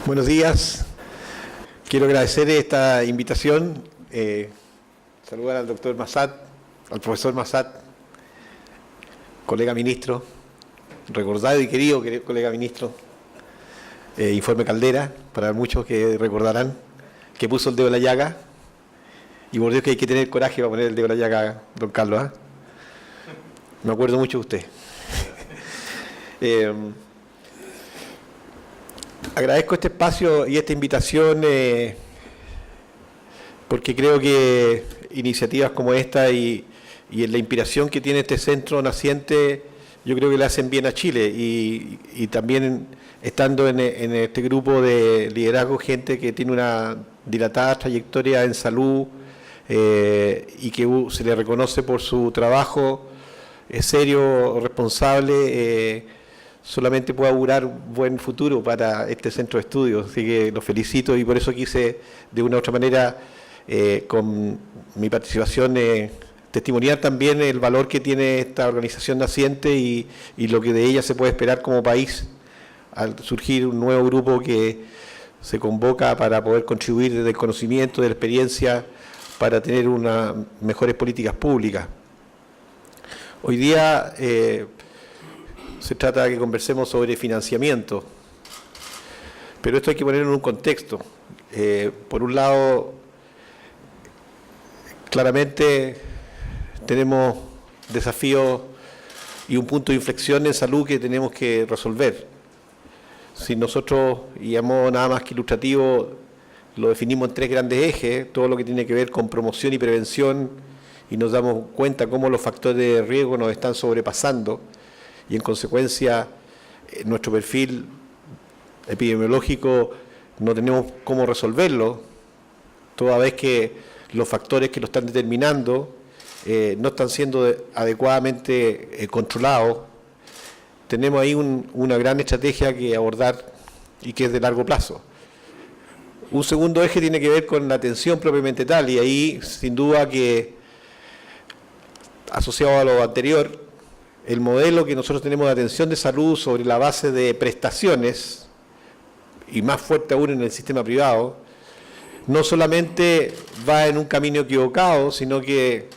Buenos días. Quiero agradecer esta invitación. Saludar al doctor Massad, al profesor Massad, colega ministro, recordado y querido colega ministro, Informe Caldera, para muchos que recordarán, que puso el dedo en la llaga. Y por Dios que hay que tener coraje para poner el dedo en la llaga, don Carlos. Me acuerdo mucho de usted. Agradezco este espacio y esta invitación porque creo que iniciativas como esta y en la inspiración que tiene este centro naciente, yo creo que le hacen bien a Chile y también estando en este grupo de liderazgo, gente que tiene una dilatada trayectoria en salud y que se le reconoce por su trabajo serio, responsable, solamente puedo augurar buen futuro para este centro de estudios, así que los felicito y por eso quise de una u otra manera con mi participación testimoniar también el valor que tiene esta organización naciente y lo que de ella se puede esperar como país al surgir un nuevo grupo que se convoca para poder contribuir desde el conocimiento, de la experiencia, para tener unas mejores políticas públicas. Hoy día se trata de que conversemos sobre financiamiento, pero esto hay que ponerlo en un contexto. Por un lado, claramente tenemos desafíos y un punto de inflexión en salud que tenemos que resolver. Si nosotros, y a modo nada más que ilustrativo, lo definimos en tres grandes ejes, todo lo que tiene que ver con promoción y prevención, y nos damos cuenta cómo los factores de riesgo nos están sobrepasando, y en consecuencia nuestro perfil epidemiológico no tenemos cómo resolverlo, toda vez que los factores que lo están determinando no están siendo adecuadamente controlados. Tenemos ahí una gran estrategia que abordar y que es de largo plazo. Un segundo eje tiene que ver con la atención propiamente tal, y ahí sin duda que, asociado a lo anterior, el modelo que nosotros tenemos de atención de salud sobre la base de prestaciones, y más fuerte aún en el sistema privado, no solamente va en un camino equivocado, sino que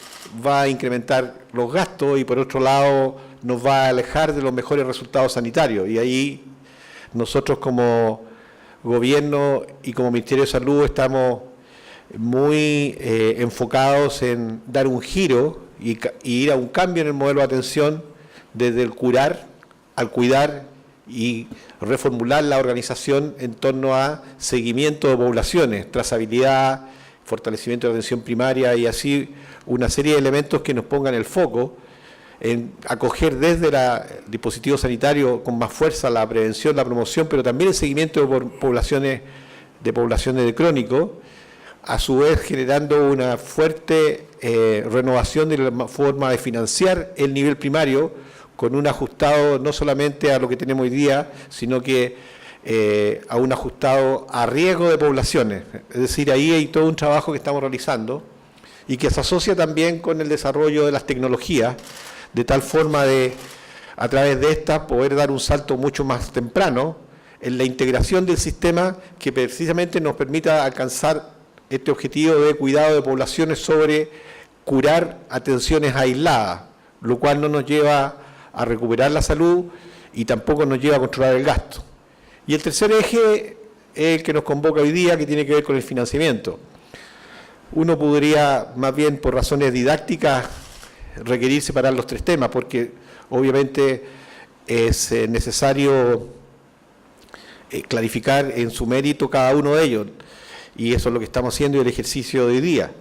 va a incrementar los gastos y por otro lado nos va a alejar de los mejores resultados sanitarios. Y ahí nosotros como gobierno y como Ministerio de Salud estamos muy enfocados en dar un giro y ir a un cambio en el modelo de atención desde el curar al cuidar y reformular la organización en torno a seguimiento de poblaciones, trazabilidad, fortalecimiento de la atención primaria y así una serie de elementos que nos pongan el foco en acoger desde el dispositivo sanitario con más fuerza la prevención, la promoción, pero también el seguimiento de poblaciones de crónico, a su vez generando una fuerte renovación de la forma de financiar el nivel primario, con un ajustado no solamente a lo que tenemos hoy día, sino que a un ajustado a riesgo de poblaciones. Es decir, ahí hay todo un trabajo que estamos realizando y que se asocia también con el desarrollo de las tecnologías, de tal forma de, a través de estas, poder dar un salto mucho más temprano en la integración del sistema que precisamente nos permita alcanzar este objetivo de cuidado de poblaciones sobre curar atenciones aisladas, lo cual no nos lleva a recuperar la salud y tampoco nos lleva a controlar el gasto. Y el tercer eje es el que nos convoca hoy día, que tiene que ver con el financiamiento. Uno podría, más bien por razones didácticas, requerir separar los tres temas, porque obviamente es necesario clarificar en su mérito cada uno de ellos, y eso es lo que estamos haciendo y el ejercicio de hoy día.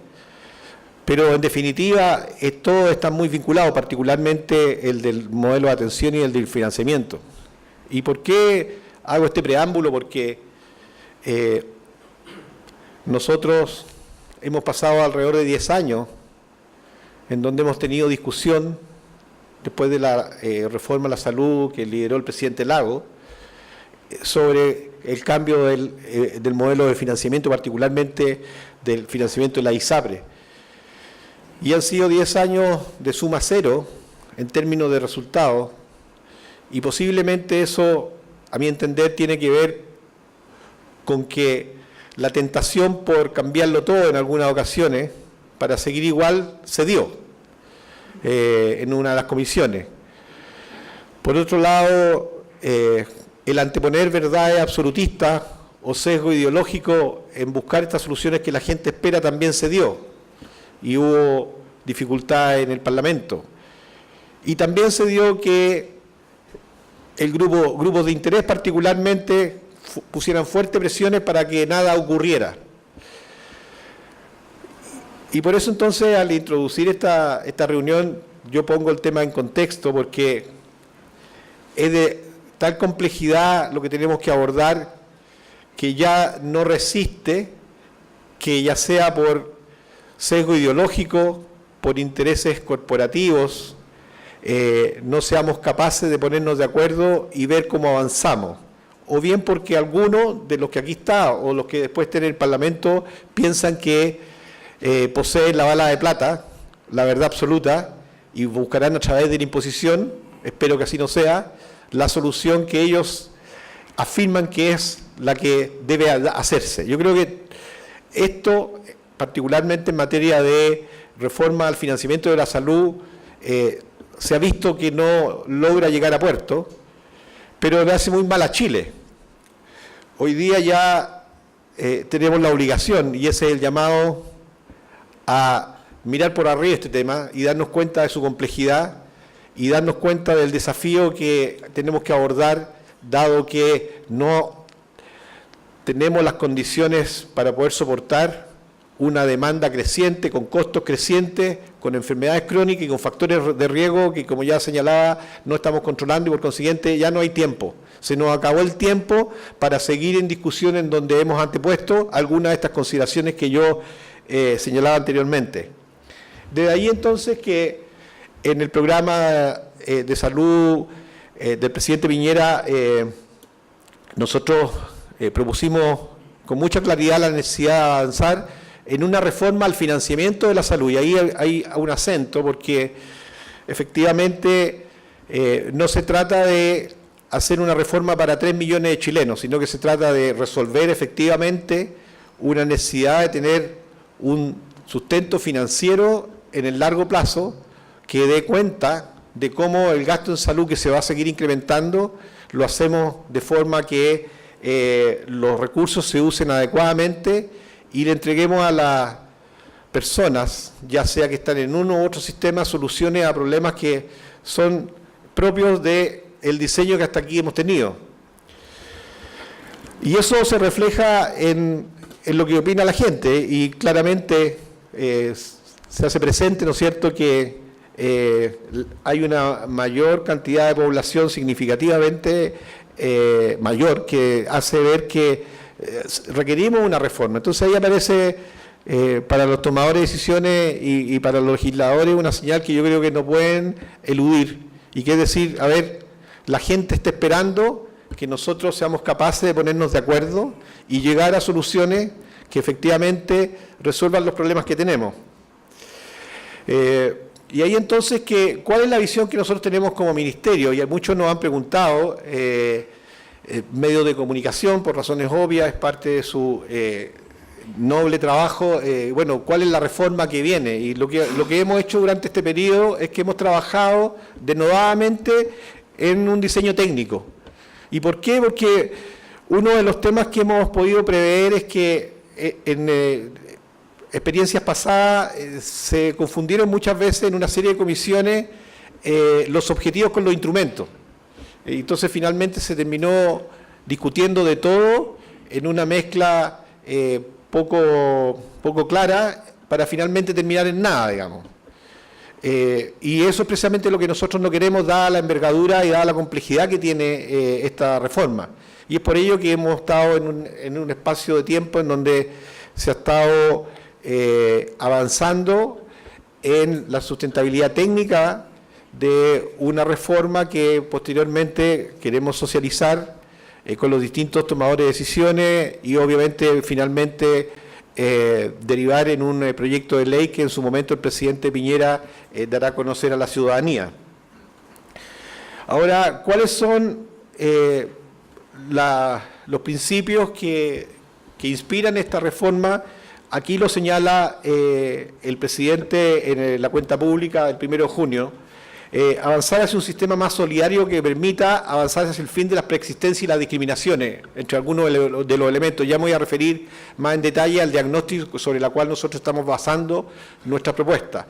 Pero en definitiva, todos están muy vinculados, particularmente el del modelo de atención y el del financiamiento. ¿Y por qué hago este preámbulo? Porque nosotros hemos pasado alrededor de 10 años en donde hemos tenido discusión, después de la reforma a la salud que lideró el presidente Lagos, sobre el cambio del modelo de financiamiento, particularmente del financiamiento de la ISAPRE. Y han sido 10 años de suma cero en términos de resultados, y posiblemente eso, a mi entender, tiene que ver con que la tentación por cambiarlo todo en algunas ocasiones para seguir igual se dio en una de las comisiones. Por otro lado, el anteponer verdades absolutistas o sesgo ideológico en buscar estas soluciones que la gente espera también se dio y hubo dificultades en el Parlamento. Y también se dio que grupos de interés particularmente pusieran fuertes presiones para que nada ocurriera. Y por eso entonces al introducir esta reunión yo pongo el tema en contexto porque es de tal complejidad lo que tenemos que abordar que ya no resiste que ya sea por sesgo ideológico, por intereses corporativos, no seamos capaces de ponernos de acuerdo y ver cómo avanzamos. O bien porque algunos de los que aquí está o los que después estén en el Parlamento piensan que poseen la bala de plata, la verdad absoluta, y buscarán a través de la imposición, espero que así no sea, la solución que ellos afirman que es la que debe hacerse. Yo creo que esto, particularmente en materia de reforma al financiamiento de la salud, se ha visto que no logra llegar a puerto, pero le hace muy mal a Chile. Hoy día ya tenemos la obligación, y ese es el llamado, a mirar por arriba este tema y darnos cuenta de su complejidad y darnos cuenta del desafío que tenemos que abordar, dado que no tenemos las condiciones para poder soportar una demanda creciente, con costos crecientes, con enfermedades crónicas y con factores de riesgo que, como ya señalaba, no estamos controlando y por consiguiente ya no hay tiempo. Se nos acabó el tiempo para seguir en discusión en donde hemos antepuesto algunas de estas consideraciones que yo señalaba anteriormente. De ahí entonces que en el programa de salud del presidente Piñera nosotros propusimos con mucha claridad la necesidad de avanzar en una reforma al financiamiento de la salud, y ahí hay un acento porque efectivamente no se trata de hacer una reforma para 3 millones de chilenos, sino que se trata de resolver efectivamente una necesidad de tener un sustento financiero en el largo plazo que dé cuenta de cómo el gasto en salud, que se va a seguir incrementando, lo hacemos de forma que los recursos se usen adecuadamente y le entreguemos a las personas, ya sea que están en uno u otro sistema, soluciones a problemas que son propios del diseño que hasta aquí hemos tenido. Y eso se refleja en lo que opina la gente, y claramente se hace presente, ¿no es cierto?, que hay una mayor cantidad de población significativamente mayor, que hace ver que requerimos una reforma. Entonces ahí aparece para los tomadores de decisiones y para los legisladores una señal que yo creo que no pueden eludir, y que es decir, a ver, la gente está esperando que nosotros seamos capaces de ponernos de acuerdo y llegar a soluciones que efectivamente resuelvan los problemas que tenemos. Y ahí entonces, ¿cuál es la visión que nosotros tenemos como ministerio? Y muchos nos han preguntado, medios de comunicación, por razones obvias, es parte de su noble trabajo, bueno, ¿cuál es la reforma que viene? Y lo que hemos hecho durante este periodo es que hemos trabajado denodadamente en un diseño técnico. ¿Y por qué? Porque uno de los temas que hemos podido prever es que en experiencias pasadas se confundieron muchas veces en una serie de comisiones los objetivos con los instrumentos. Entonces finalmente se terminó discutiendo de todo en una mezcla poco clara para finalmente terminar en nada, digamos. Y eso es precisamente lo que nosotros no queremos, dada la envergadura y dada la complejidad que tiene esta reforma. Y es por ello que hemos estado en un espacio de tiempo en donde se ha estado avanzando en la sustentabilidad técnica de una reforma que posteriormente queremos socializar con los distintos tomadores de decisiones y obviamente finalmente derivar en un proyecto de ley que en su momento el presidente Piñera dará a conocer a la ciudadanía. Ahora, ¿cuáles son los principios que inspiran esta reforma. Aquí lo señala el presidente en la cuenta pública del 1 de junio, avanzar hacia un sistema más solidario que permita avanzar hacia el fin de las preexistencias y las discriminaciones, entre algunos de los elementos. Ya me voy a referir más en detalle al diagnóstico sobre el cual nosotros estamos basando nuestra propuesta.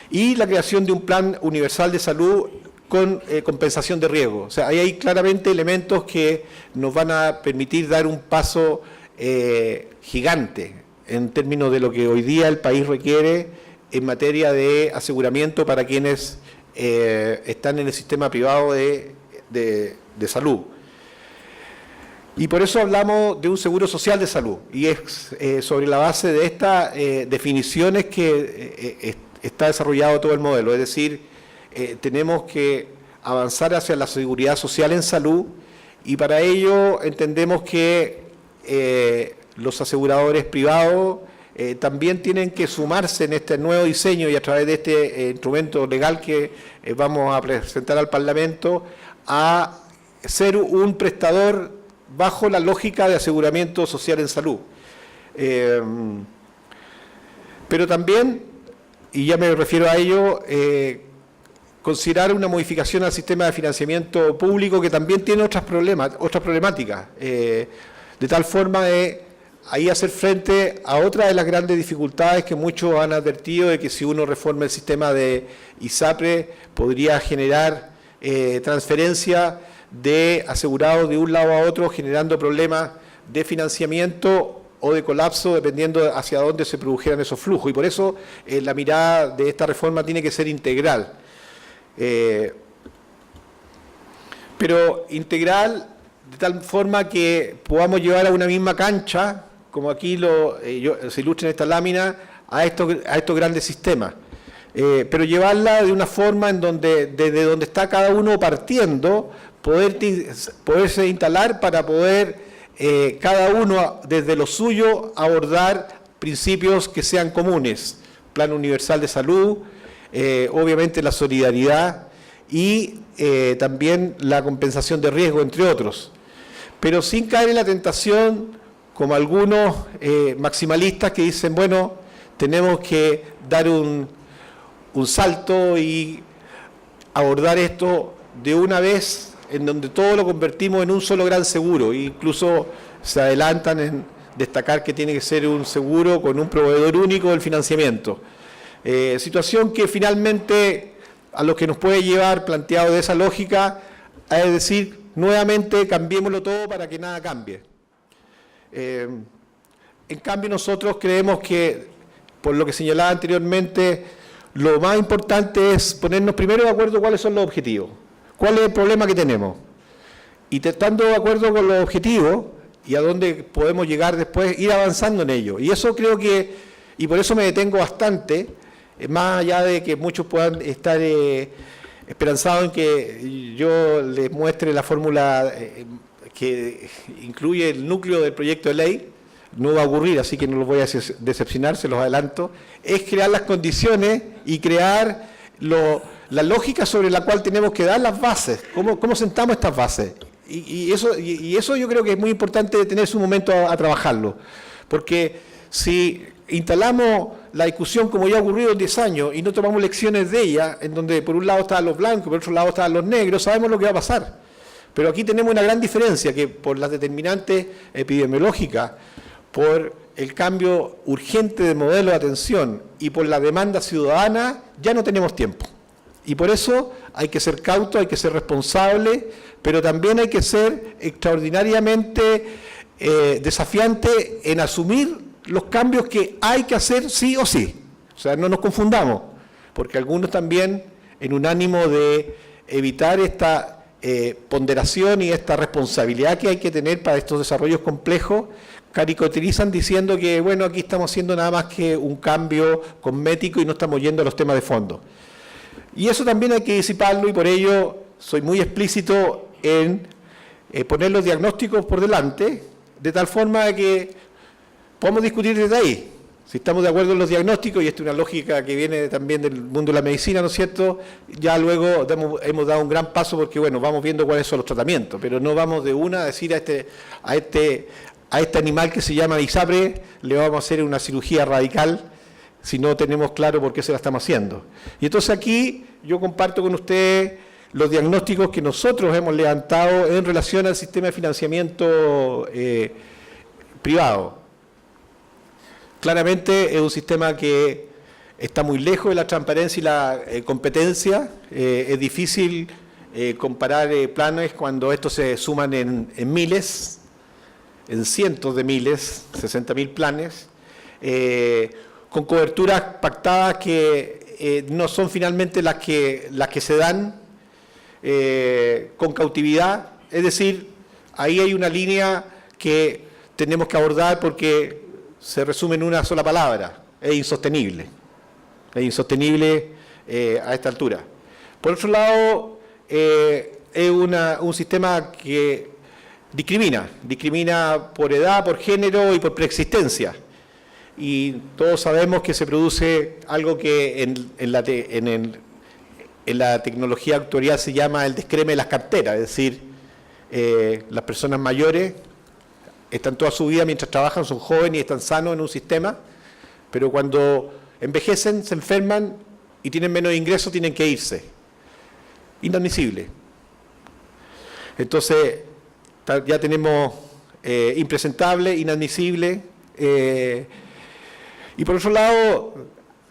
Y la creación de un plan universal de salud con compensación de riesgo. O sea, ahí hay claramente elementos que nos van a permitir dar un paso gigante en términos de lo que hoy día el país requiere en materia de aseguramiento para quienes están en el sistema privado de salud. Y por eso hablamos de un seguro social de salud, y es sobre la base de estas definiciones que está desarrollado todo el modelo, es decir, tenemos que avanzar hacia la seguridad social en salud, y para ello entendemos que los aseguradores privados también tienen que sumarse en este nuevo diseño y a través de este instrumento legal que vamos a presentar al Parlamento, a ser un prestador bajo la lógica de aseguramiento social en salud. Pero también, y ya me refiero a ello, considerar una modificación al sistema de financiamiento público que también tiene otras problemáticas, de tal forma de ahí hacer frente a otra de las grandes dificultades que muchos han advertido, de que si uno reforma el sistema de ISAPRE podría generar transferencia de asegurados de un lado a otro, generando problemas de financiamiento o de colapso, dependiendo hacia dónde se produjeran esos flujos. Y por eso la mirada de esta reforma tiene que ser integral. Pero integral de tal forma que podamos llevar a una misma cancha, como aquí se ilustra en esta lámina, a estos grandes sistemas. Pero llevarla de una forma en donde, desde donde está cada uno partiendo, poderse instalar para poder cada uno desde lo suyo abordar principios que sean comunes. Plan universal de salud, obviamente la solidaridad y también la compensación de riesgo, entre otros. Pero sin caer en la tentación, como algunos maximalistas que dicen, bueno, tenemos que dar un salto y abordar esto de una vez, en donde todo lo convertimos en un solo gran seguro. E incluso se adelantan en destacar que tiene que ser un seguro con un proveedor único del financiamiento. Situación que finalmente a lo que nos puede llevar, planteado de esa lógica, es decir, nuevamente cambiémoslo todo para que nada cambie. En cambio, nosotros creemos que, por lo que señalaba anteriormente, lo más importante es ponernos primero de acuerdo cuáles son los objetivos, cuál es el problema que tenemos, y estando de acuerdo con los objetivos y a dónde podemos llegar después, ir avanzando en ello. Y eso creo que, y por eso me detengo bastante, más allá de que muchos puedan estar esperanzados en que yo les muestre la fórmula que incluye el núcleo del proyecto de ley, no va a ocurrir, así que no los voy a decepcionar, se los adelanto, es crear las condiciones y crear la lógica sobre la cual tenemos que dar las bases, cómo sentamos estas bases. Y eso yo creo que es muy importante detenerse un momento a trabajarlo, porque si instalamos la discusión como ya ha ocurrido en 10 años y no tomamos lecciones de ella, en donde por un lado estaban los blancos, por otro lado estaban los negros, sabemos lo que va a pasar. Pero aquí tenemos una gran diferencia, que por las determinantes epidemiológicas, por el cambio urgente de modelo de atención y por la demanda ciudadana, ya no tenemos tiempo. Y por eso hay que ser cauto, hay que ser responsable, pero también hay que ser extraordinariamente desafiante en asumir los cambios que hay que hacer sí o sí. O sea, no nos confundamos, porque algunos también, en un ánimo de evitar esta ponderación y esta responsabilidad que hay que tener para estos desarrollos complejos, caricaturizan diciendo que, bueno, aquí estamos haciendo nada más que un cambio cosmético y no estamos yendo a los temas de fondo. Y eso también hay que disiparlo, y por ello soy muy explícito en poner los diagnósticos por delante, de tal forma que podamos discutir desde ahí. O Si estamos de acuerdo en los diagnósticos, y esta es una lógica que viene también del mundo de la medicina, ¿no es cierto?, ya luego hemos dado un gran paso porque, bueno, vamos viendo cuáles son los tratamientos, pero no vamos de una a decir a este animal que se llama ISAPRE le vamos a hacer una cirugía radical si no tenemos claro por qué se la estamos haciendo. Y entonces aquí yo comparto con ustedes los diagnósticos que nosotros hemos levantado en relación al sistema de financiamiento privado. Claramente es un sistema que está muy lejos de la transparencia y la competencia. Es difícil comparar planes cuando estos se suman en miles, en cientos de miles, 60.000 planes, con coberturas pactadas que no son finalmente las que se dan con cautividad. Es decir, ahí hay una línea que tenemos que abordar porque se resume en una sola palabra: es insostenible. Es insostenible a esta altura. Por otro lado, es un sistema que discrimina por edad, por género y por preexistencia. Y todos sabemos que se produce algo que en la tecnología actuarial se llama el descreme de las carteras, es decir, las personas mayores están toda su vida mientras trabajan, son jóvenes y están sanos en un sistema, pero cuando envejecen, se enferman y tienen menos ingresos, tienen que irse. Inadmisible. Entonces, ya tenemos impresentable, inadmisible, y por otro lado,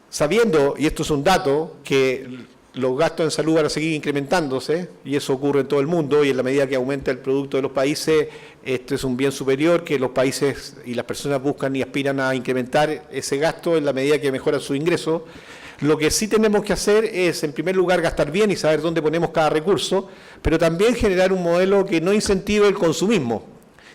sabiendo, y esto es un dato, que los gastos en salud van a seguir incrementándose, y eso ocurre en todo el mundo, y en la medida que aumenta el producto de los países, esto es un bien superior que los países y las personas buscan y aspiran a incrementar ese gasto en la medida que mejoran sus ingresos. Lo que sí tenemos que hacer es, en primer lugar, gastar bien y saber dónde ponemos cada recurso, pero también generar un modelo que no incentive el consumismo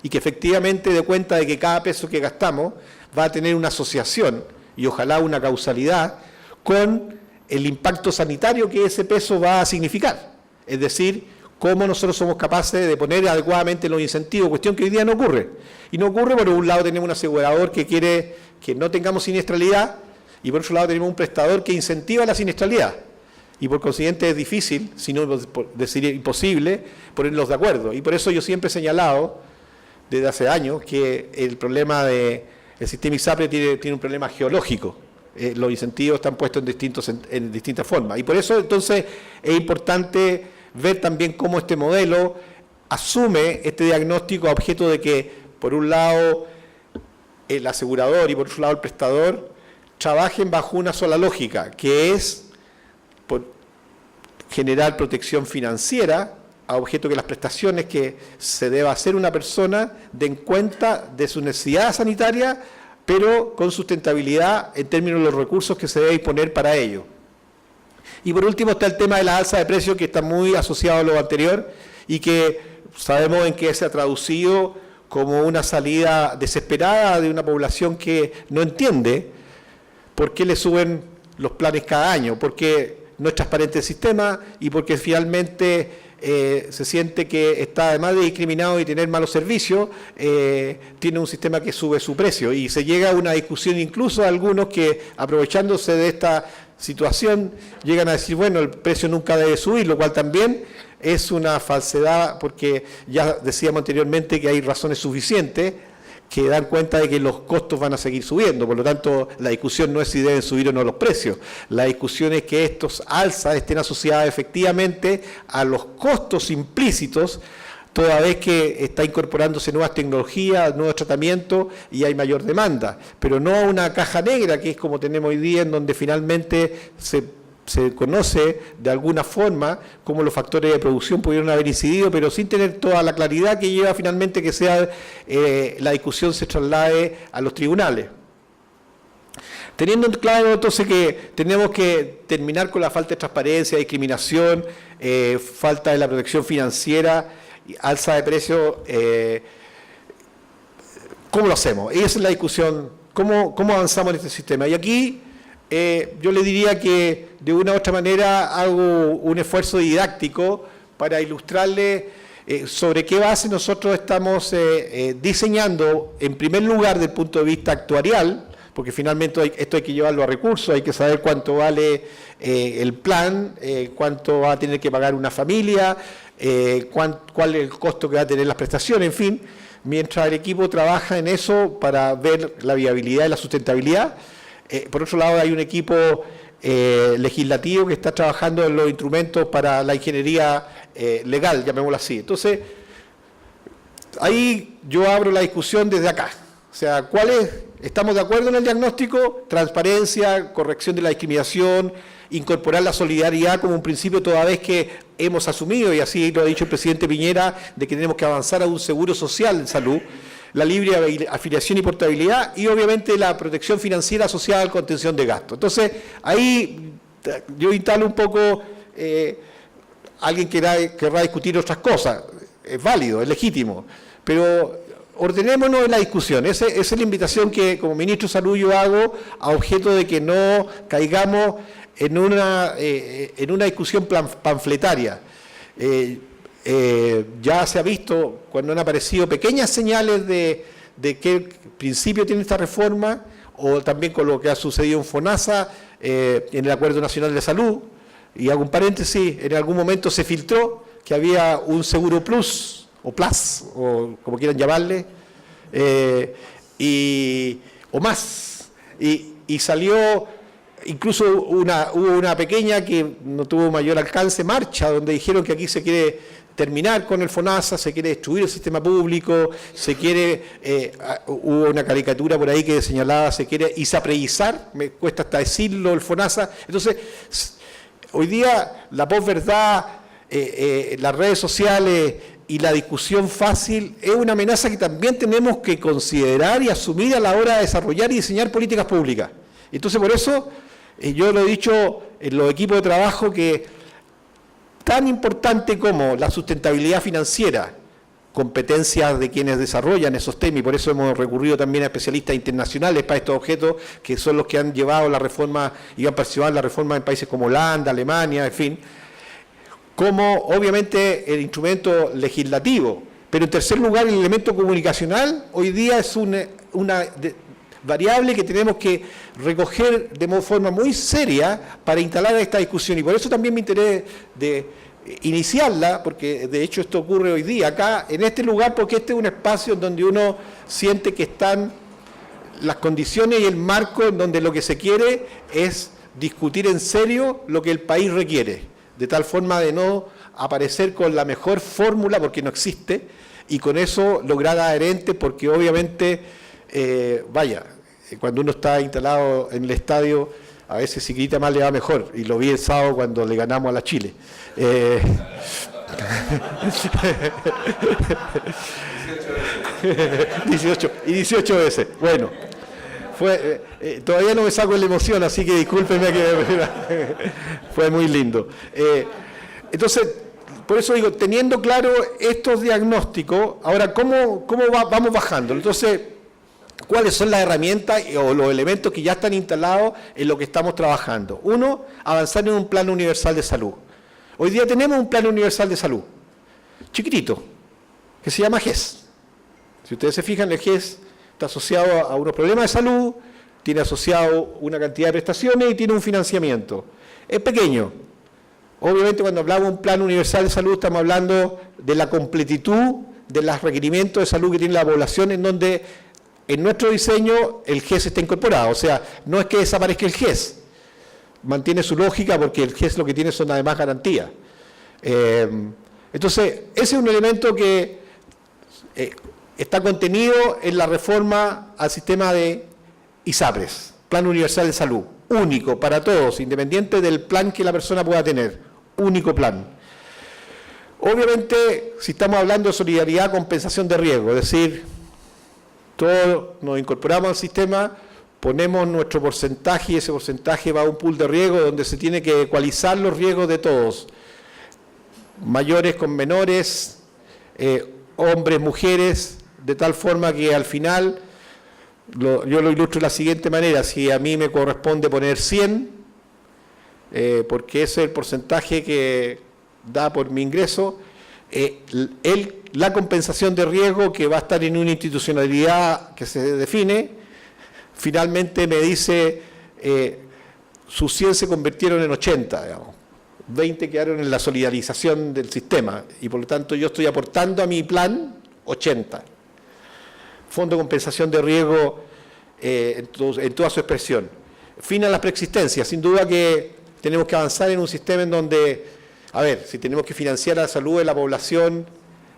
y que efectivamente dé cuenta de que cada peso que gastamos va a tener una asociación y ojalá una causalidad con el impacto sanitario que ese peso va a significar. Es decir, cómo nosotros somos capaces de poner adecuadamente los incentivos, cuestión que hoy día no ocurre. Y no ocurre, por un lado tenemos un asegurador que quiere que no tengamos siniestralidad, y por otro lado tenemos un prestador que incentiva la siniestralidad. Y por consiguiente es difícil, si no decir imposible, ponerlos de acuerdo. Y por eso yo siempre he señalado, desde hace años, que el problema del sistema ISAPRE tiene un problema geológico. Los incentivos están puestos en distintas formas. Y por eso entonces es importante ver también cómo este modelo asume este diagnóstico a objeto de que, por un lado, el asegurador y por otro lado el prestador trabajen bajo una sola lógica, que es generar protección financiera a objeto que las prestaciones que se deba hacer una persona den cuenta de su necesidad sanitaria, pero con sustentabilidad en términos de los recursos que se debe disponer para ello. Y por último está el tema de la alza de precios, que está muy asociado a lo anterior y que sabemos en qué se ha traducido como una salida desesperada de una población que no entiende por qué le suben los planes cada año, porque no es transparente el sistema y porque finalmente se siente que está, además de discriminado y tener malos servicios, tiene un sistema que sube su precio. Y se llega a una discusión incluso de algunos que, aprovechándose de esta situación, llegan a decir, bueno, el precio nunca debe subir, lo cual también es una falsedad, porque ya decíamos anteriormente que hay razones suficientes que dan cuenta de que los costos van a seguir subiendo. Por lo tanto, la discusión no es si deben subir o no los precios. La discusión es que estos alzas estén asociadas efectivamente a los costos implícitos, toda vez que está incorporándose nuevas tecnologías, nuevos tratamientos y hay mayor demanda. Pero no a una caja negra, que es como tenemos hoy día, en donde finalmente se conoce de alguna forma cómo los factores de producción pudieron haber incidido, pero sin tener toda la claridad que lleva finalmente que sea la discusión se traslade a los tribunales. Teniendo claro entonces que tenemos que terminar con la falta de transparencia, discriminación, falta de la protección financiera, alza de precios, ¿cómo lo hacemos? Esa es la discusión, ¿cómo avanzamos en este sistema? Y aquí yo le diría que de una u otra manera hago un esfuerzo didáctico para ilustrarle sobre qué base nosotros estamos diseñando, en primer lugar, desde el punto de vista actuarial, porque finalmente esto hay que llevarlo a recursos, hay que saber cuánto vale el plan, cuánto va a tener que pagar una familia, cuál es el costo que va a tener las prestaciones, en fin, mientras el equipo trabaja en eso para ver la viabilidad y la sustentabilidad. Por otro lado, hay un equipo legislativo que está trabajando en los instrumentos para la ingeniería legal, llamémoslo así. Entonces, ahí yo abro la discusión desde acá. O sea, ¿estamos de acuerdo en el diagnóstico? Transparencia, corrección de la discriminación, incorporar la solidaridad como un principio toda vez que hemos asumido, y así lo ha dicho el presidente Piñera, de que tenemos que avanzar a un seguro social de salud, la libre afiliación y portabilidad, y obviamente la protección financiera asociada a la contención de gastos. Entonces, ahí yo instalo un poco, alguien querrá discutir otras cosas, es válido, es legítimo, pero ordenémonos en la discusión. Esa es la invitación que como ministro de Salud yo hago a objeto de que no caigamos en una discusión panfletaria. Ya se ha visto cuando han aparecido pequeñas señales de qué principio tiene esta reforma, o también con lo que ha sucedido en FONASA, en el Acuerdo Nacional de Salud, y hago un paréntesis, en algún momento se filtró que había un seguro plus, o plus, o como quieran llamarle, o más, y salió, incluso hubo una pequeña que no tuvo mayor alcance, marcha, donde dijeron que aquí se quiere terminar con el FONASA, se quiere destruir el sistema público, hubo una caricatura por ahí que señalaba, se quiere isapreizar, me cuesta hasta decirlo, el FONASA. Entonces, hoy día la posverdad, las redes sociales y la discusión fácil es una amenaza que también tenemos que considerar y asumir a la hora de desarrollar y diseñar políticas públicas. Entonces, por eso, yo lo he dicho en los equipos de trabajo, que tan importante como la sustentabilidad financiera, competencias de quienes desarrollan esos temas, y por eso hemos recurrido también a especialistas internacionales para estos objetos, que son los que han llevado la reforma y han participado en la reforma en países como Holanda, Alemania, en fin, como obviamente el instrumento legislativo. Pero en tercer lugar, el elemento comunicacional hoy día es una variable que tenemos que recoger de forma muy seria para instalar esta discusión, y por eso también me interesa de iniciarla, porque de hecho esto ocurre hoy día acá, en este lugar, porque este es un espacio en donde uno siente que están las condiciones y el marco en donde lo que se quiere es discutir en serio lo que el país requiere, de tal forma de no aparecer con la mejor fórmula, porque no existe, y con eso lograr adherentes, porque obviamente, cuando uno está instalado en el estadio, a veces si grita más le va mejor, y lo vi el sábado cuando le ganamos a la Chile. 18 veces. Bueno, todavía no me saco la emoción, así que discúlpenme que fue muy lindo. Entonces, por eso digo, teniendo claro estos diagnósticos, ahora, ¿cómo vamos bajando? Entonces, ¿cuáles son las herramientas o los elementos que ya están instalados en lo que estamos trabajando? Uno, avanzar en un plan universal de salud. Hoy día tenemos un plan universal de salud, chiquitito, que se llama GES. Si ustedes se fijan, el GES está asociado a unos problemas de salud, tiene asociado una cantidad de prestaciones y tiene un financiamiento. Es pequeño. Obviamente, cuando hablamos de un plan universal de salud, estamos hablando de la completitud de los requerimientos de salud que tiene la población, en donde en nuestro diseño el GES está incorporado. O sea, no es que desaparezca el GES, mantiene su lógica, porque el GES lo que tiene son además garantías. Entonces, ese es un elemento que está contenido en la reforma al sistema de ISAPRES, Plan Universal de Salud, único para todos, independiente del plan que la persona pueda tener, único plan. Obviamente, si estamos hablando de solidaridad, compensación de riesgo, es decir, todos nos incorporamos al sistema, ponemos nuestro porcentaje y ese porcentaje va a un pool de riesgo donde se tiene que ecualizar los riesgos de todos, mayores con menores, hombres, mujeres, de tal forma que al final, yo lo ilustro de la siguiente manera: si a mí me corresponde poner 100, porque ese es el porcentaje que da por mi ingreso, la compensación de riesgo, que va a estar en una institucionalidad que se define, finalmente me dice, sus 100 se convirtieron en 80, digamos. 20 quedaron en la solidarización del sistema y por lo tanto yo estoy aportando a mi plan 80. Fondo de compensación de riesgo en toda su expresión. Fin a las preexistencias. Sin duda que tenemos que avanzar en un sistema en donde, a ver, si tenemos que financiar la salud de la población,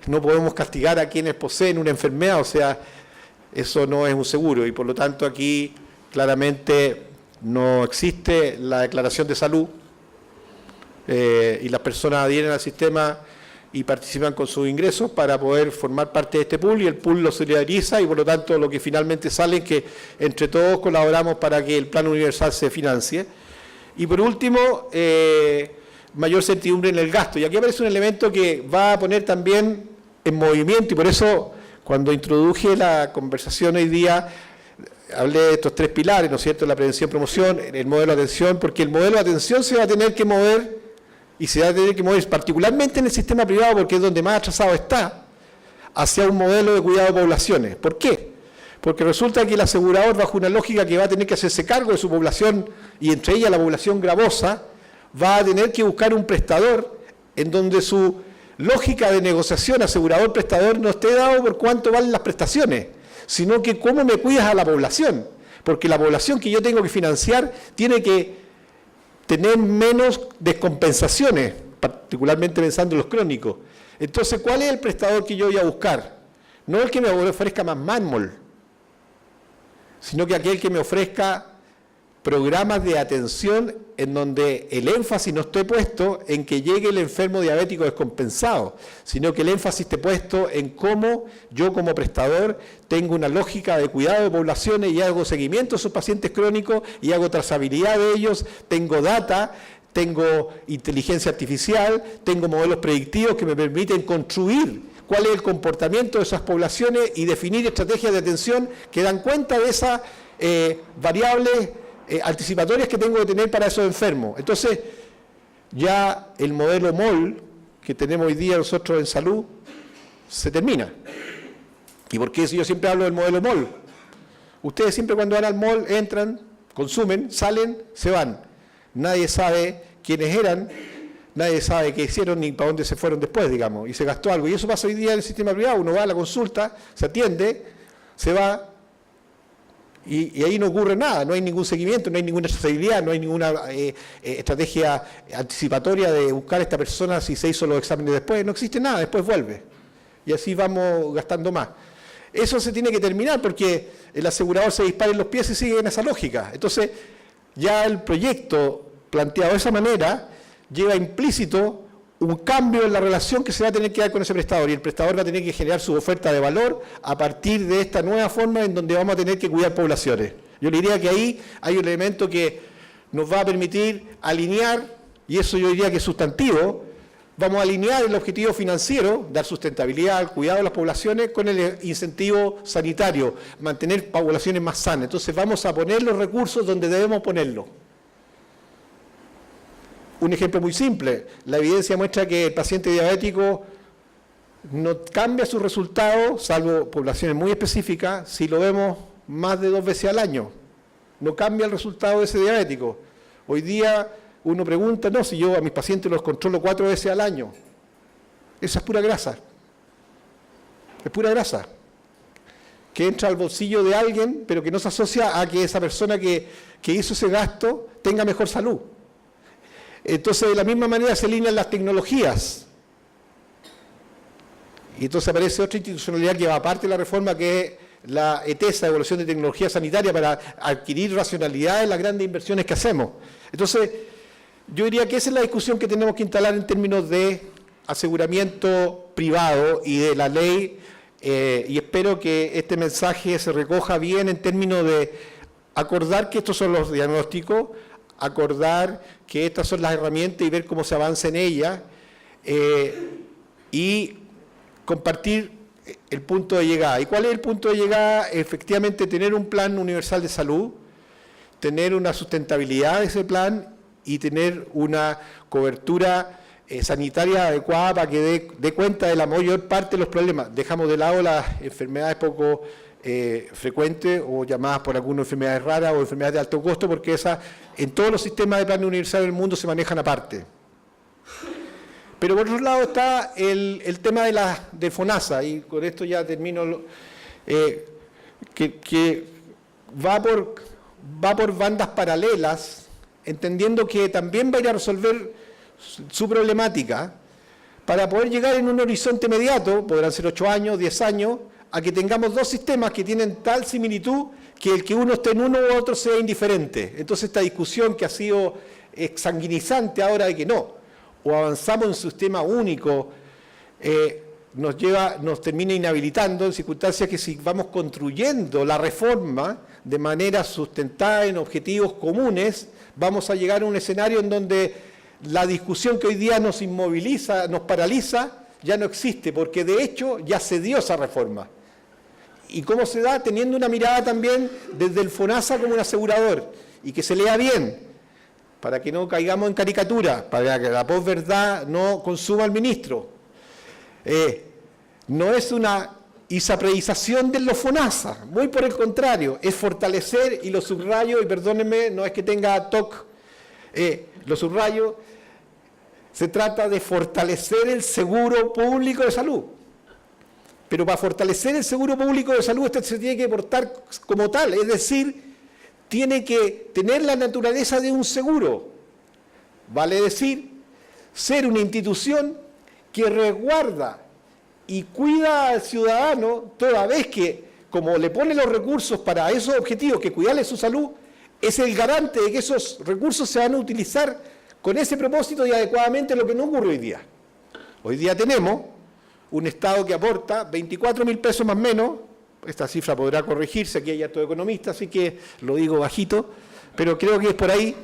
no podemos castigar a quienes poseen una enfermedad, o sea, eso no es un seguro y por lo tanto aquí claramente no existe la declaración de salud. Y las personas adhieren al sistema y participan con sus ingresos para poder formar parte de este pool y el pool lo solidariza y por lo tanto lo que finalmente sale es que entre todos colaboramos para que el plan universal se financie. Y por último, mayor certidumbre en el gasto. Y aquí aparece un elemento que va a poner también en movimiento y por eso cuando introduje la conversación hoy día hablé de estos 3 pilares, ¿no es cierto?, la prevención, promoción, el modelo de atención, porque el modelo de atención se va a tener que mover y se va a tener que mover particularmente en el sistema privado, porque es donde más atrasado está, hacia un modelo de cuidado de poblaciones. ¿Por qué? Porque resulta que el asegurador, bajo una lógica que va a tener que hacerse cargo de su población, y entre ellas la población gravosa, va a tener que buscar un prestador en donde su lógica de negociación asegurador-prestador no esté dado por cuánto valen las prestaciones, sino que cómo me cuidas a la población. Porque la población que yo tengo que financiar tiene que tener menos descompensaciones, particularmente pensando en los crónicos. Entonces, ¿cuál es el prestador que yo voy a buscar? No el que me ofrezca más mármol, sino que aquel que me ofrezca programas de atención en donde el énfasis no esté puesto en que llegue el enfermo diabético descompensado, sino que el énfasis esté puesto en cómo yo como prestador tengo una lógica de cuidado de poblaciones y hago seguimiento a esos pacientes crónicos y hago trazabilidad de ellos, tengo data, tengo inteligencia artificial, tengo modelos predictivos que me permiten construir cuál es el comportamiento de esas poblaciones y definir estrategias de atención que dan cuenta de esas variables anticipatorias que tengo que tener para esos enfermos. Entonces, ya el modelo MOL que tenemos hoy día nosotros en salud se termina. ¿Y por qué yo siempre hablo del modelo MOL? Ustedes siempre cuando van al MOL entran, consumen, salen, se van. Nadie sabe quiénes eran, nadie sabe qué hicieron ni para dónde se fueron después, digamos, y se gastó algo. Y eso pasa hoy día en el sistema privado. Uno va a la consulta, se atiende, se va, y ahí no ocurre nada, no hay ningún seguimiento, no hay ninguna trazabilidad, no hay ninguna estrategia anticipatoria de buscar a esta persona si se hizo los exámenes después, no existe nada, después vuelve. Y así vamos gastando más. Eso se tiene que terminar porque el asegurador se dispara en los pies y sigue en esa lógica. Entonces, ya el proyecto planteado de esa manera lleva implícito un cambio en la relación que se va a tener que dar con ese prestador y el prestador va a tener que generar su oferta de valor a partir de esta nueva forma en donde vamos a tener que cuidar poblaciones. Yo le diría que ahí hay un elemento que nos va a permitir alinear, y eso yo diría que es sustantivo, vamos a alinear el objetivo financiero, dar sustentabilidad al cuidado de las poblaciones con el incentivo sanitario, mantener poblaciones más sanas. Entonces vamos a poner los recursos donde debemos ponerlos. Un ejemplo muy simple, la evidencia muestra que el paciente diabético no cambia sus resultados, salvo poblaciones muy específicas, si lo vemos más de 2 veces al año. No cambia el resultado de ese diabético. Hoy día uno pregunta, no, si yo a mis pacientes los controlo 4 veces al año. Esa es pura grasa. Es pura grasa. Que entra al bolsillo de alguien, pero que no se asocia a que esa persona que hizo ese gasto tenga mejor salud. Entonces, de la misma manera se alinean las tecnologías. Y entonces aparece otra institucionalidad que va aparte de la reforma, que es la ETESA, Evaluación de Tecnología Sanitaria, para adquirir racionalidad en las grandes inversiones que hacemos. Entonces, yo diría que esa es la discusión que tenemos que instalar en términos de aseguramiento privado y de la ley, y espero que este mensaje se recoja bien en términos de acordar que estos son los diagnósticos, acordar que estas son las herramientas y ver cómo se avanza en ellas, y compartir el punto de llegada. ¿Y cuál es el punto de llegada? Efectivamente, tener un plan universal de salud, tener una sustentabilidad de ese plan y tener una cobertura sanitaria adecuada para que dé cuenta de la mayor parte de los problemas. Dejamos de lado las enfermedades poco frecuentes o llamadas por algunas enfermedades raras o enfermedades de alto costo, porque esas en todos los sistemas de plan universal del mundo se manejan aparte. Pero por otro lado está el tema de FONASA, y con esto ya termino, que va por bandas paralelas, entendiendo que también va a ir a resolver su problemática, para poder llegar en un horizonte inmediato, podrán ser 8 años, 10 años, a que tengamos dos sistemas que tienen tal similitud que el que uno esté en uno u otro sea indiferente. Entonces esta discusión que ha sido exsanguinizante ahora de que no, o avanzamos en un sistema único, nos termina inhabilitando en circunstancias que si vamos construyendo la reforma de manera sustentada en objetivos comunes, vamos a llegar a un escenario en donde la discusión que hoy día nos inmoviliza, nos paraliza, ya no existe, porque de hecho ya se dio esa reforma. ¿Y cómo se da? Teniendo una mirada también desde el FONASA como un asegurador, y que se lea bien, para que no caigamos en caricatura, para que la posverdad no consuma al ministro. No es una isapredización de los FONASA, muy por el contrario, es fortalecer, y lo subrayo, y perdónenme, no es que tenga TOC, lo subrayo, se trata de fortalecer el seguro público de salud. Pero para fortalecer el seguro público de salud, este se tiene que portar como tal, es decir, tiene que tener la naturaleza de un seguro. Vale decir, ser una institución que resguarda y cuida al ciudadano, toda vez que, como le pone los recursos para esos objetivos, que cuidarle su salud, es el garante de que esos recursos se van a utilizar con ese propósito y adecuadamente, lo que no ocurre hoy día. Hoy día tenemos un Estado que aporta 24.000 pesos más o menos, esta cifra podrá corregirse, aquí hay hartos economistas, así que lo digo bajito, pero creo que es por ahí,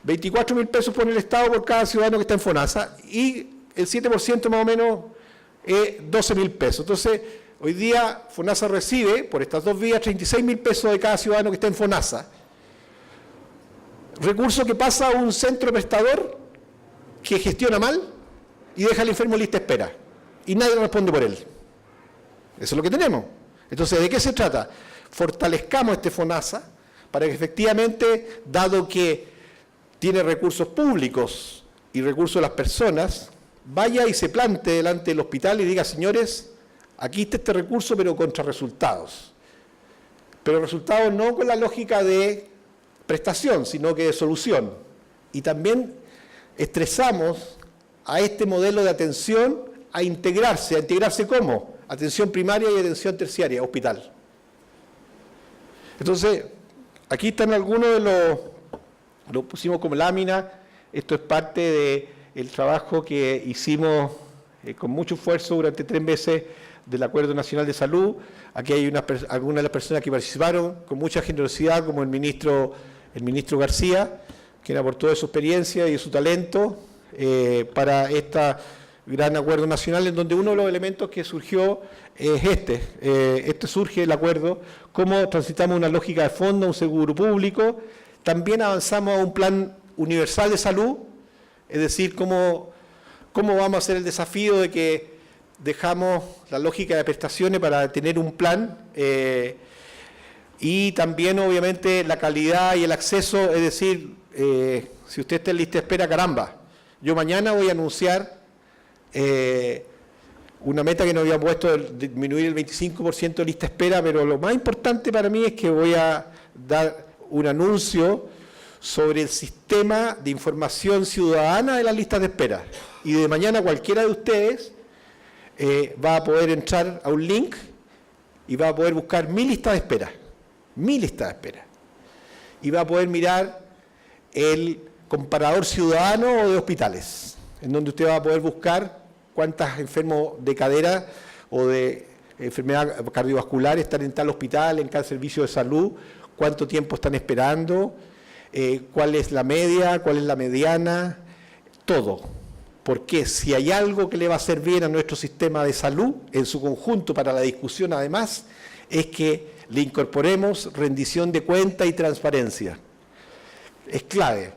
24.000 pesos pone el Estado por cada ciudadano que está en FONASA, y el 7% más o menos es 12.000 pesos. Entonces, hoy día FONASA recibe, por estas dos vías, 36.000 pesos de cada ciudadano que está en FONASA, recurso que pasa a un centro prestador que gestiona mal y deja al enfermo en lista de espera, y nadie responde por él. Eso es lo que tenemos. Entonces, ¿de qué se trata? Fortalezcamos este FONASA para que efectivamente, dado que tiene recursos públicos y recursos de las personas, vaya y se plante delante del hospital y diga, señores, aquí está este recurso, pero contra resultados. Pero resultados no con la lógica de prestación, sino que de solución. Y también estresamos a este modelo de atención a integrarse ¿cómo? Atención primaria y atención terciaria, hospital. Entonces, aquí están algunos de lo pusimos como lámina. Esto es parte del trabajo que hicimos con mucho esfuerzo durante 3 meses del Acuerdo Nacional de Salud. Aquí hay algunas de las personas que participaron con mucha generosidad, como el ministro García, quien aportó de su experiencia y de su talento para este gran acuerdo nacional, en donde uno de los elementos que surgió es surge el acuerdo, cómo transitamos una lógica de fondo, un seguro público, también avanzamos a un plan universal de salud, es decir, cómo vamos a hacer el desafío de que dejamos la lógica de prestaciones para tener un plan, y también obviamente la calidad y el acceso, es decir, si usted está en lista de espera, caramba, yo mañana voy a anunciar una meta que nos había puesto de disminuir el 25% de lista de espera, pero lo más importante para mí es que voy a dar un anuncio sobre el sistema de información ciudadana de las listas de espera. Y de mañana cualquiera de ustedes va a poder entrar a un link y va a poder buscar mi lista de espera. Y va a poder mirar el comparador ciudadano o de hospitales, en donde usted va a poder buscar cuántos enfermos de cadera o de enfermedad cardiovascular están en tal hospital, en tal servicio de salud, cuánto tiempo están esperando, cuál es la media, cuál es la mediana, todo. Porque si hay algo que le va a hacer bien a nuestro sistema de salud, en su conjunto para la discusión además, es que le incorporemos rendición de cuentas y transparencia. Es clave.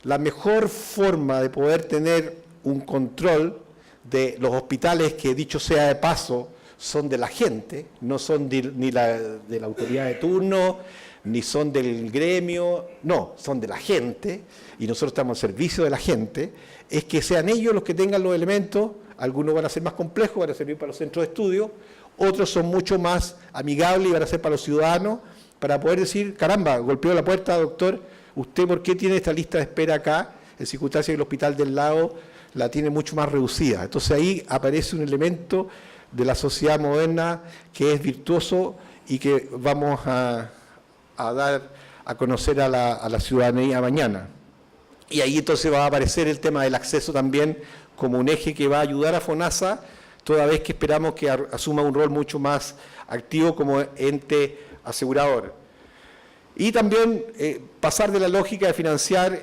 La mejor forma de poder tener un control de los hospitales que, dicho sea de paso, son de la gente, no son de la autoridad de turno, ni son del gremio, no, son de la gente, y nosotros estamos al servicio de la gente, es que sean ellos los que tengan los elementos. Algunos van a ser más complejos, van a servir para los centros de estudio, otros son mucho más amigables y van a ser para los ciudadanos, para poder decir, caramba, golpeó la puerta, doctor, ¿usted por qué tiene esta lista de espera acá, en circunstancias que el hospital del lado la tiene mucho más reducida? Entonces ahí aparece un elemento de la sociedad moderna que es virtuoso y que vamos a dar a conocer a la ciudadanía mañana. Y ahí entonces va a aparecer el tema del acceso también como un eje que va a ayudar a FONASA, toda vez que esperamos que asuma un rol mucho más activo como ente asegurador. Y también pasar de la lógica de financiar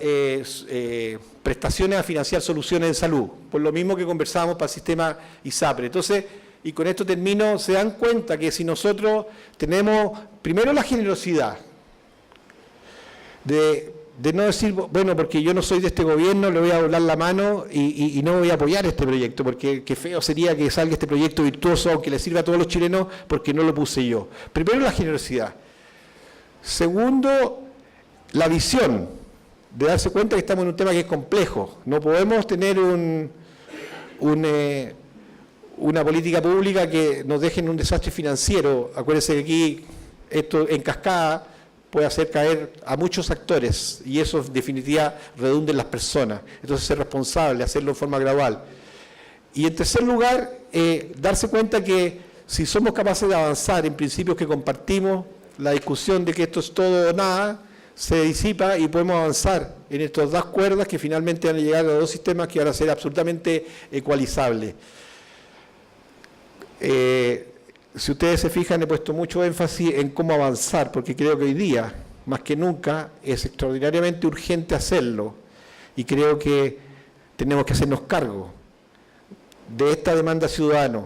prestaciones a financiar soluciones de salud, por lo mismo que conversábamos para el sistema ISAPRE. Entonces, y con esto termino, se dan cuenta que si nosotros tenemos, primero, la generosidad de no decir, bueno, porque yo no soy de este gobierno, le voy a doblar la mano y no voy a apoyar este proyecto, porque qué feo sería que salga este proyecto virtuoso, aunque le sirva a todos los chilenos, porque no lo puse yo. Primero, la generosidad. Segundo, la visión, de darse cuenta que estamos en un tema que es complejo. No podemos tener una política pública que nos deje en un desastre financiero. Acuérdense que aquí esto en cascada puede hacer caer a muchos actores y eso en definitiva redunda en las personas. Entonces ser responsable, hacerlo de forma gradual. Y en tercer lugar, darse cuenta que si somos capaces de avanzar en principios que compartimos, la discusión de que esto es todo o nada se disipa y podemos avanzar en estas dos cuerdas que finalmente van a llegar a dos sistemas que van a ser absolutamente ecualizables. Si ustedes se fijan, he puesto mucho énfasis en cómo avanzar, porque creo que hoy día, más que nunca, es extraordinariamente urgente hacerlo, y creo que tenemos que hacernos cargo de esta demanda ciudadana.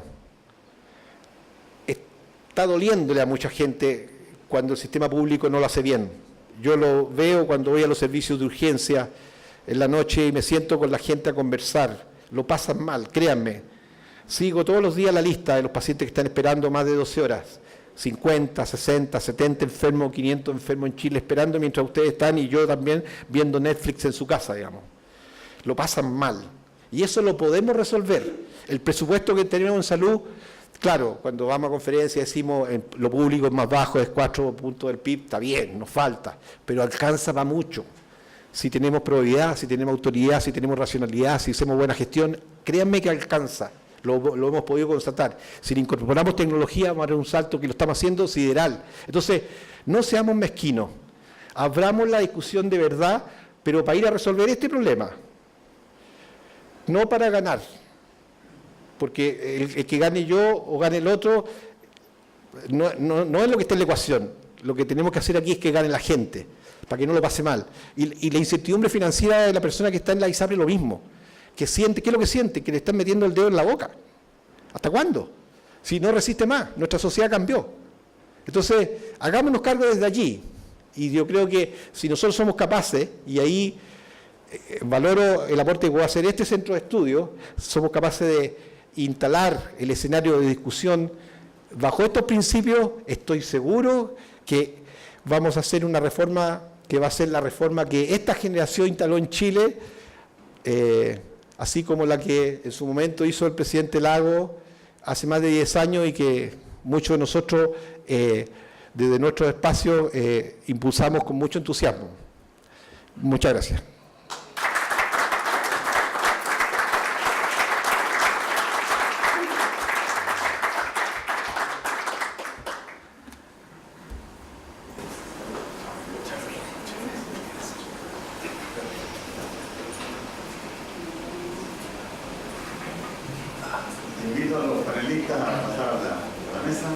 Está doliéndole a mucha gente cuando el sistema público no lo hace bien. Yo lo veo cuando voy a los servicios de urgencia en la noche y me siento con la gente a conversar. Lo pasan mal, créanme. Sigo todos los días la lista de los pacientes que están esperando más de 12 horas. 50, 60, 70 enfermos, 500 enfermos en Chile esperando mientras ustedes están y yo también viendo Netflix en su casa, digamos. Lo pasan mal. Y eso lo podemos resolver. El presupuesto que tenemos en salud, claro, cuando vamos a conferencias decimos lo público es más bajo, es 4 puntos del PIB, está bien, nos falta, pero alcanza para mucho. Si tenemos probidad, si tenemos autoridad, si tenemos racionalidad, si hacemos buena gestión, créanme que alcanza. Lo hemos podido constatar. Si le incorporamos tecnología, vamos a dar un salto que lo estamos haciendo sideral. Entonces, no seamos mezquinos. Abramos la discusión de verdad, pero para ir a resolver este problema. No para ganar. Porque el que gane yo o gane el otro, no es lo que está en la ecuación. Lo que tenemos que hacer aquí es que gane la gente, para que no lo pase mal. Y la incertidumbre financiera de la persona que está en la ISAPRE es lo mismo. Que siente, ¿qué es lo que siente? Que le están metiendo el dedo en la boca. ¿Hasta cuándo? Si no resiste más, nuestra sociedad cambió. Entonces, hagámonos cargo desde allí. Y yo creo que si nosotros somos capaces, y ahí valoro el aporte que puede hacer este centro de estudio, somos capaces de instalar el escenario de discusión bajo estos principios, estoy seguro que vamos a hacer una reforma que va a ser la reforma que esta generación instaló en Chile, así como la que en su momento hizo el presidente Lagos hace más de 10 años y que muchos de nosotros desde nuestros espacios impulsamos con mucho entusiasmo. Muchas gracias. Invito a los panelistas a pasar a la mesa.